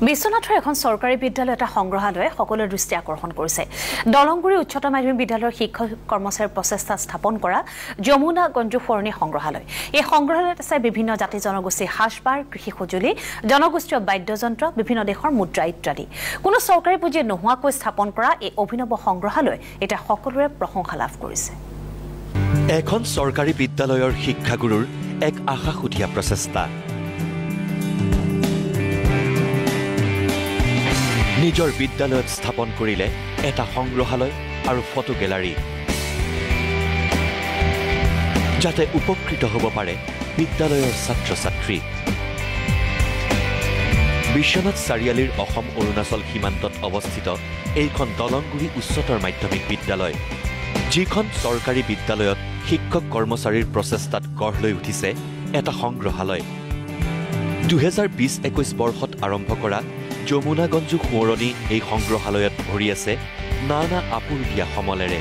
বিশ্বনাথৰ এখন চৰকাৰী বিদ্যালয় এটা সংগ্ৰহালয়ে সকলোৰে দৃষ্টি আকৰ্ষণ কৰিছে। দলংগুৰি উচ্চতৰ মাধ্যমিক বিদ্যালয়ৰ শিক্ষক কৰ্মচাৰীৰ প্ৰচেষ্টা স্থাপন কৰা যমুনা গঞ্জু সৰণী সংগ্ৰহালয়। এই সংগ্ৰহালয়ত আছে বিভিন্ন জাতি জনগোষ্ঠীৰ সাজপাৰ, কৃষি সঁজুলি, জনগোষ্ঠীয় বাদ্যযন্ত্ৰ, বিভিন্ন দেশৰ মুদ্ৰা ইত্যাদি। কোনো চৰকাৰী পুঁজি নোহোৱাকৈ স্থাপন কৰা এই অভিনৱ সংগ্ৰহালয় এতিয়া সকলোৰে প্ৰশংসা লাভ কৰিছে। এখন চৰকাৰী বিদ্যালয়ৰ শিক্ষাগুৰুৰ এক আশাসুধীয়া প্ৰচেষ্টা। নিজৰ বিদ্যালয়ত স্থাপন কৰিলে এটা সংগ্ৰহালয় আৰু ফটো গেলাৰী, যাতে উপকৃত হ'ব পাৰে বিদ্যালয়ৰ ছাত্ৰ ছাত্ৰী। বিশ্বনাথ চাৰিআলিৰ অসম অৰুণাচল সীমান্তত অৱস্থিত এইখন দলংগুৰি উচ্চতৰ মাধ্যমিক বিদ্যালয়, যিখন চৰকাৰী বিদ্যালয়ত শিক্ষক কৰ্মচাৰীৰ প্ৰচেষ্টাত গঢ় লৈ উঠিছে এটা সংগ্ৰহালয়। 2020-21 বৰ্ষত আৰম্ভ কৰা যমুনা গঞ্জু সোঁৱৰণী এই সংগ্ৰহালয়ত ভৰি আছে নানা আপুৰুগীয়া সমলেৰে।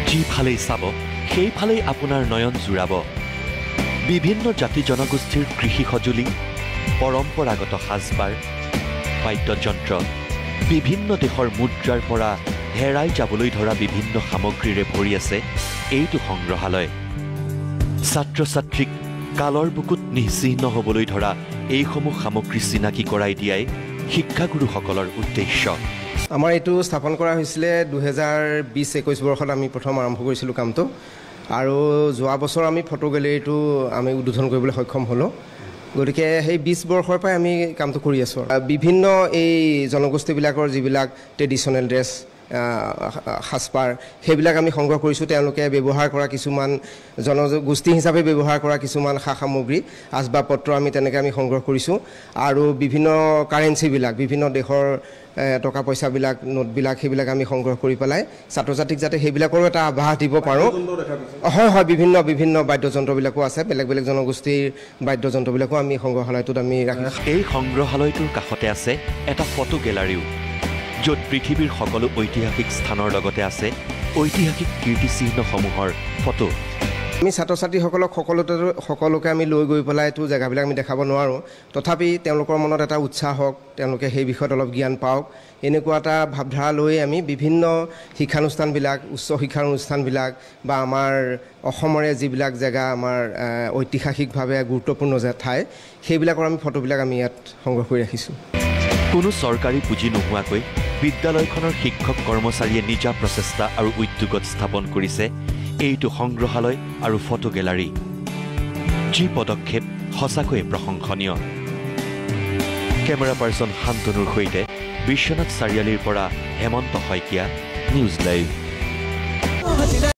যিফালেই চাব সেইফালেই আপোনাৰ নয়ন জোৰাব। বিভিন্ন জাতি জনগোষ্ঠীৰ কৃষি সঁজুলি, পৰম্পৰাগত সাজপাৰ, বাদ্যযন্ত্ৰ, বিভিন্ন দেশৰ মুদ্ৰাৰ পৰা হেৰাই যাবলৈ ধৰা বিভিন্ন সামগ্ৰীৰে ভৰি আছে এইটো সংগ্ৰহালয়। ছাত্ৰ ছাত্ৰীক কালৰ বুকুত নিশ্চিহ্ন হ'বলৈ ধৰা এইসমূহ সামগ্ৰী চিনাকি কৰাই দিয়াই শিক্ষাগুৰুসকলৰ উদ্দেশ্য। আমাৰ এইটো স্থাপন কৰা হৈছিলে 2020-21 বৰ্ষত আমি প্ৰথম আৰম্ভ কৰিছিলোঁ কামটো, আৰু যোৱা বছৰ আমি ফটো গেলেৰীটো আমি উদ্বোধন কৰিবলৈ সক্ষম হ'লোঁ। গতিকে সেই 20 বৰ্ষৰ পৰাই আমি কামটো কৰি আছোঁ। বিভিন্ন এই জনগোষ্ঠীবিলাকৰ যিবিলাক ট্ৰেডিশ্যনেল ড্ৰেছ, সাজপাৰ, সেইবিলাক আমি সংগ্ৰহ কৰিছোঁ। তেওঁলোকে ব্যৱহাৰ কৰা কিছুমান জনগোষ্ঠী হিচাপে ব্যৱহাৰ কৰা কিছুমান সা সামগ্ৰী, আচবাব পত্ৰ আমি তেনেকৈ আমি সংগ্ৰহ কৰিছোঁ। আৰু বিভিন্ন কাৰেঞ্চিবিলাক, বিভিন্ন দেশৰ টকা পইচাবিলাক, নোটবিলাক, সেইবিলাক আমি সংগ্ৰহ কৰি পেলাই ছাত্ৰ ছাত্ৰীক যাতে সেইবিলাকৰো এটা আভাস দিব পাৰোঁ। হয়, বিভিন্ন বাদ্যযন্ত্ৰবিলাকো আছে, বেলেগ বেলেগ জনগোষ্ঠীৰ বাদ্যযন্ত্ৰবিলাকো আমি সংগ্ৰহালয়টোত আমি ৰাখিছোঁ। এই সংগ্ৰহালয়টোৰ কাষতে আছে এটা ফটো গেলাৰীও, য'ত পৃথিৱীৰ সকলো ঐতিহাসিক স্থানৰ লগতে আছে ঐতিহাসিক কীৰ্তিচিহ্নসমূহৰ ফটো। আমি ছাত্ৰ ছাত্ৰীসকলক সকলোকে আমি লৈ গৈ পেলাইতো জেগাবিলাক আমি দেখাব নোৱাৰোঁ। তথাপি তেওঁলোকৰ মনত এটা উৎসাহ হওক, তেওঁলোকে সেই বিষয়ত অলপ জ্ঞান পাওক, এনেকুৱা এটা ভাৱধাৰা লৈ আমি বিভিন্ন শিক্ষানুষ্ঠানবিলাক, উচ্চ শিক্ষাৰ অনুষ্ঠানবিলাক বা আমাৰ অসমৰে যিবিলাক জেগা আমাৰ ঐতিহাসিকভাৱে গুৰুত্বপূৰ্ণ ঠাই, সেইবিলাকৰ আমি ফটোবিলাক আমি ইয়াত সংগ্ৰহ কৰি ৰাখিছোঁ। কোনো চৰকাৰী পুঁজি নোহোৱাকৈ বিদ্যালয়খনৰ শিক্ষক কৰ্মচাৰীয়ে নিজা প্ৰচেষ্টা আৰু উদ্যোগত স্থাপন কৰিছে এইটো সংগ্ৰহালয় আৰু ফটো গেলাৰী, যি পদক্ষেপ সঁচাকৈয়ে প্ৰশংসনীয়। কেমেৰা পাৰ্চন শান্তনুৰ সৈতে বিশ্বনাথ চাৰিআলিৰ পৰা হেমন্ত শইকীয়া, নিউজ লাইভ।